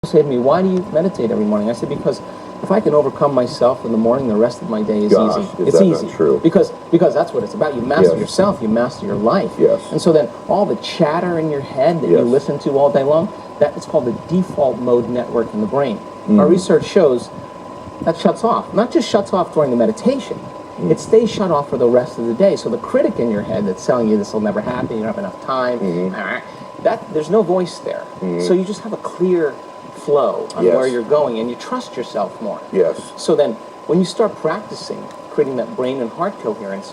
Say to me, why do you meditate every morning? I said, because if I can overcome myself in the morning, the rest of my day is easy. It's easy. True? Because that's what it's about. You master yourself, you master your life. Yes. And so then all the chatter in your head that you listen to all day long, that is called the default mode network in the brain. Our research shows that shuts off. Not just shuts off during the meditation. It stays shut off for the rest of the day. So the critic in your head that's telling you this will never happen, you don't have enough time, there's no voice there. So you just have a clear flow on where you're going, and you trust yourself more. Yes. So then, when you start practicing creating that brain and heart coherence,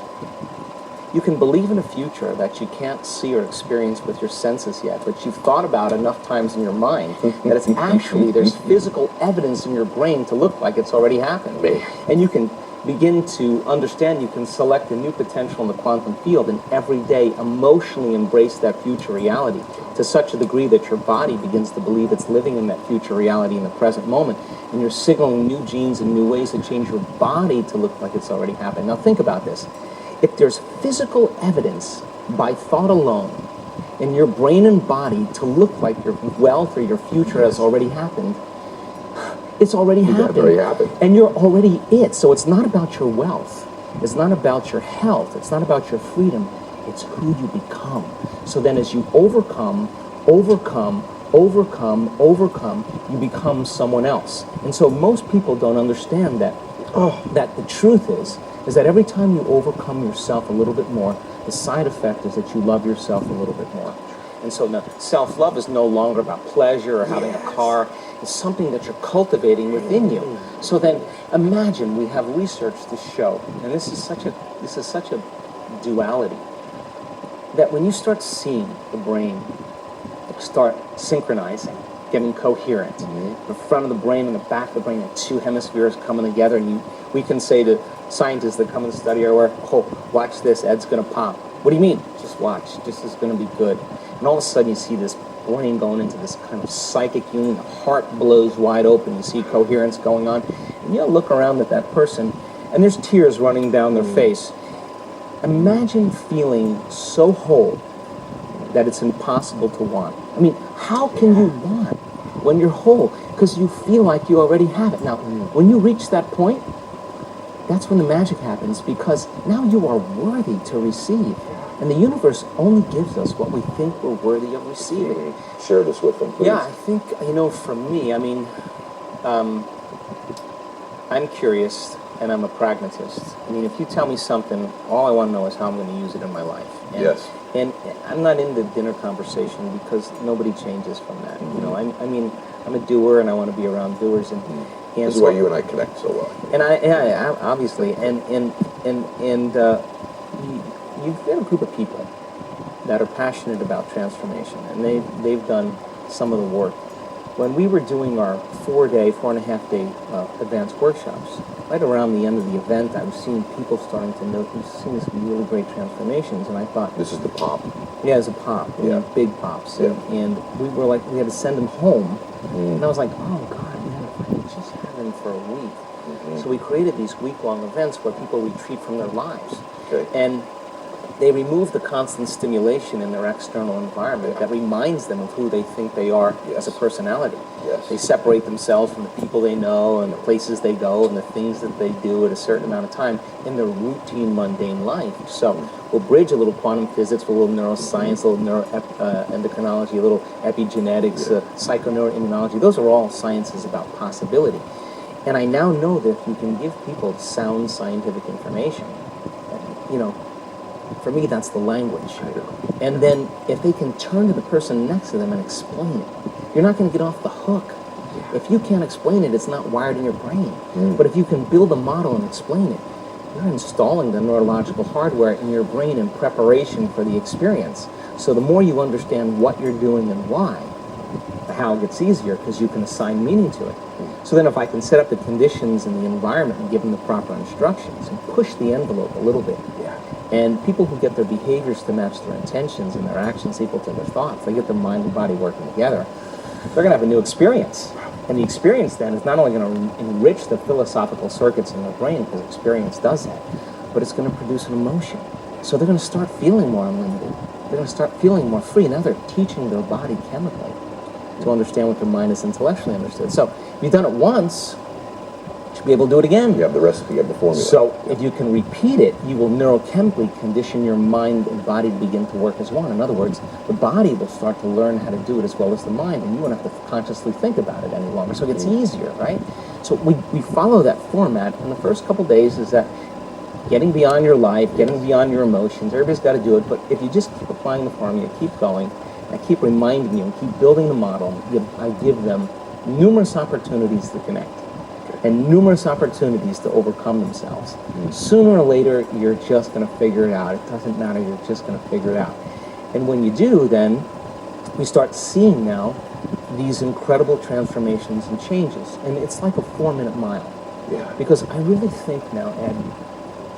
you can believe in a future that you can't see or experience with your senses yet, but you've thought about enough times in your mind that it's actually, there's physical evidence in your brain to look like it's already happened. And you can begin to understand you can select a new potential in the quantum field and every day emotionally embrace that future reality to such a degree that your body begins to believe it's living in that future reality in the present moment, and you're signaling new genes and new ways to change your body to look like it's already happened. Now think about this. If there's physical evidence by thought alone in your brain and body to look like your wealth or your future has already happened, it's already happened. And you're already it. So it's not about your wealth. It's not about your health. It's not about your freedom. It's who you become. So then as you overcome, you become someone else. And so most people don't understand that, that the truth is that every time you overcome yourself a little bit more, the side effect is that you love yourself a little bit more. And so now self-love is no longer about pleasure or having a car. It's something that you're cultivating within you. So then imagine, we have research to show, and this is such a duality, that when you start seeing the brain start synchronizing, getting coherent, the front of the brain and the back of the brain, the two hemispheres coming together, and we can say to scientists that come and study our work, watch this, Ed's going to pop. What do you mean? Just watch. This is going to be good. And all of a sudden you see this brain going into this kind of psychic union, the heart blows wide open, you see coherence going on, and you'll look around at that person, and there's tears running down their face. Imagine feeling so whole that it's impossible to want. I mean, how can you want when you're whole? Because you feel like you already have it. Now, when you reach that point, that's when the magic happens, because now you are worthy to receive. And the universe only gives us what we think we're worthy of receiving. Share this with them, please. Yeah, I think, for me, I'm curious and I'm a pragmatist. I mean, if you tell me something, all I want to know is how I'm going to use it in my life. And I'm not into dinner conversation because nobody changes from that. I'm a doer and I want to be around doers. And this is why you and I connect so well. And obviously, you've got a group of people that are passionate about transformation, and they've done some of the work. When we were doing our 4.5-day advanced workshops, right around the end of the event, I was seeing people starting to notice, we've seen this really great transformations, and I thought... This is the pop. Yeah, it's a pop. Big pops. Yeah. And we were like, we had to send them home. And I was like, oh, God, man, if I could just have them for a week. So we created these week-long events where people retreat from their lives. Okay. And they remove the constant stimulation in their external environment that reminds them of who they think they are as a personality. They separate themselves from the people they know and the places they go and the things that they do at a certain amount of time in their routine, mundane life. So we'll bridge a little quantum physics, a little neuroscience, a little neuroendocrinology, a little epigenetics, psychoneuroimmunology. Those are all sciences about possibility. And I now know that if you can give people sound scientific information, for me, that's the language. And then if they can turn to the person next to them and explain it, you're not going to get off the hook. If you can't explain it, it's not wired in your brain. But if you can build a model and explain it, you're installing the neurological hardware in your brain in preparation for the experience. So the more you understand what you're doing and why, the how gets easier because you can assign meaning to it. So then if I can set up the conditions and the environment and give them the proper instructions and push the envelope a little bit, and people who get their behaviors to match their intentions and their actions equal to their thoughts, they get their mind and body working together, they're going to have a new experience. And the experience then is not only going to enrich the philosophical circuits in their brain, because experience does that, but it's going to produce an emotion. So they're going to start feeling more unlimited. They're going to start feeling more free. Now they're teaching their body chemically to understand what their mind has intellectually understood. So if you've done it once, you should be able to do it again. You have the recipe, you have the formula. So if you can repeat it, you will neurochemically condition your mind and body to begin to work as one. In other words, the body will start to learn how to do it as well as the mind, and you won't have to consciously think about it any longer. So it gets easier, right? So we follow that format, and the first couple days is that getting beyond your life, getting beyond your emotions. Everybody's got to do it, but if you just keep applying the formula, keep going, I keep reminding you and keep building the model, I give them numerous opportunities to connect and numerous opportunities to overcome themselves. Sooner or later, you're just going to figure it out. It doesn't matter, you're just going to figure it out. And when you do, then we start seeing now these incredible transformations and changes. And it's like a 4-minute mile. Yeah. Because I really think now, Ed,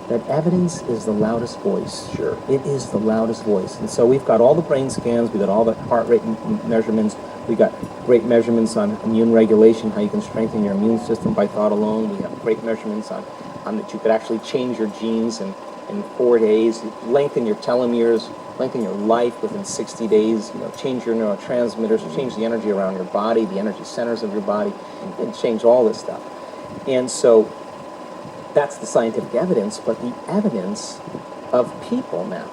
that evidence is the loudest voice. Sure. It is the loudest voice. And so we've got all the brain scans, we've got all the heart rate measurements, we got great measurements on immune regulation, how you can strengthen your immune system by thought alone. We have great measurements on that you could actually change your genes in 4 days, lengthen your telomeres, lengthen your life within 60 days, change your neurotransmitters, change the energy around your body, the energy centers of your body, and change all this stuff. And so that's the scientific evidence, but the evidence of people now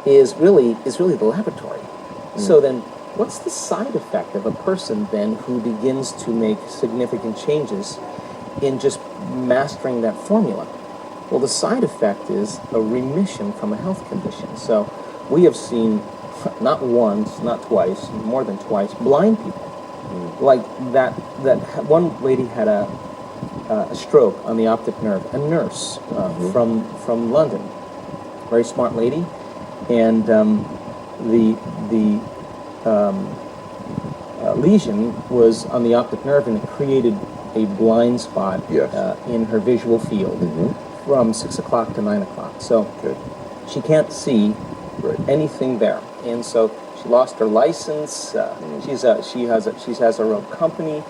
is really the laboratory. So then, what's the side effect of a person then who begins to make significant changes in just mastering that formula? Well, the side effect is a remission from a health condition. So we have seen, not once, not twice, more than twice, blind people. Like that one lady had a stroke on the optic nerve, a nurse from London, very smart lady, and the lesion was on the optic nerve, and it created a blind spot in her visual field from 6 o'clock to 9 o'clock. So she can't see anything there, and so she lost her license. She has her own company.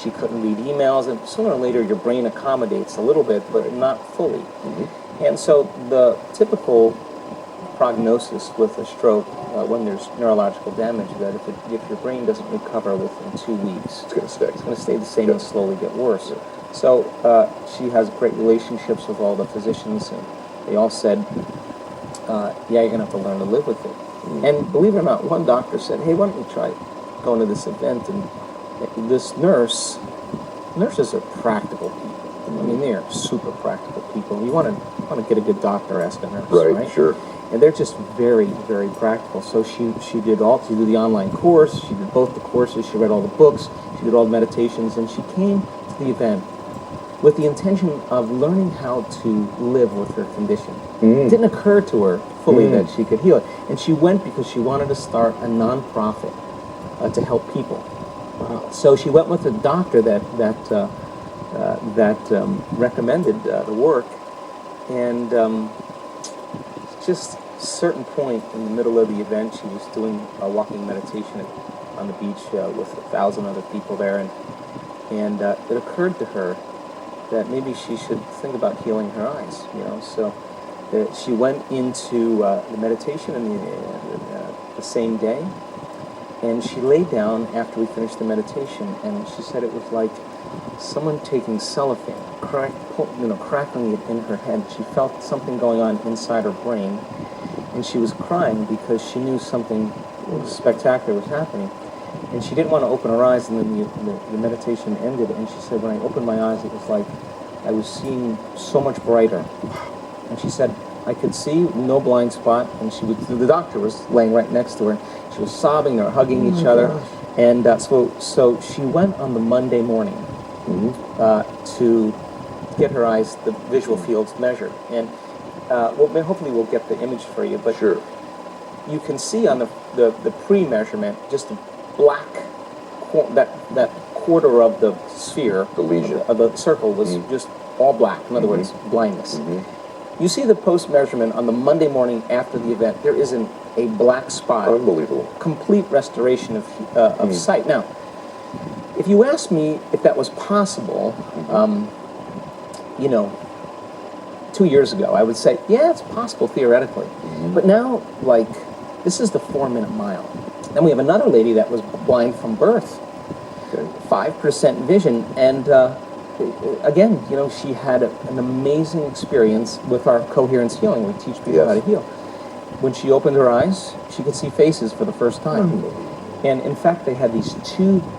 She couldn't read emails, and sooner or later your brain accommodates a little bit, but not fully. And so the typical prognosis with a stroke, when there's neurological damage, that if your brain doesn't recover within 2 weeks, it's going to stay the same and slowly get worse. So she has great relationships with all the physicians, and they all said, you're going to have to learn to live with it. And believe it or not, one doctor said, hey, why don't you try going to this event? And this nurses are practical people. I mean, they are super practical people. You want to get a good doctor, ask a nurse, right? Sure. And they're just very, very practical. So she did the online course, she did both the courses, she read all the books, she did all the meditations, and she came to the event with the intention of learning how to live with her condition. It didn't occur to her fully that she could heal it. And she went because she wanted to start a non-profit to help people. Wow. So she went with a doctor that recommended the work, and just a certain point in the middle of the event, she was doing a walking meditation on the beach with 1,000 other people there, and it occurred to her that maybe she should think about healing her eyes. So she went into the meditation in the same day, and she laid down after we finished the meditation, and she said it was like someone taking cellophane, crackling it in her head. She felt something going on inside her brain, and she was crying because she knew something spectacular was happening. And she didn't want to open her eyes, and then the meditation ended, and she said, when I opened my eyes, it was like I was seeing so much brighter. And she said, I could see no blind spot, and the doctor was laying right next to her. She was sobbing, they were hugging each other. Gosh. And so she went on the Monday morning to get her eyes, the visual fields measured. And hopefully we'll get the image for you, but sure. You can see on the pre-measurement just a black, that quarter of the sphere, the lesion of the circle was just all black. In other words, blindness. You see the post-measurement on the Monday morning after the event, there isn't a black spot. Unbelievable. Complete restoration of sight. Now, if you asked me if that was possible, 2 years ago, I would say, yeah, it's possible theoretically. But now, this is the 4-minute mile. Then we have another lady that was blind from birth, Okay. 5% vision, and again, you know, she had an amazing experience with our coherence healing. We teach people how to heal. When she opened her eyes, she could see faces for the first time. And in fact, they had these two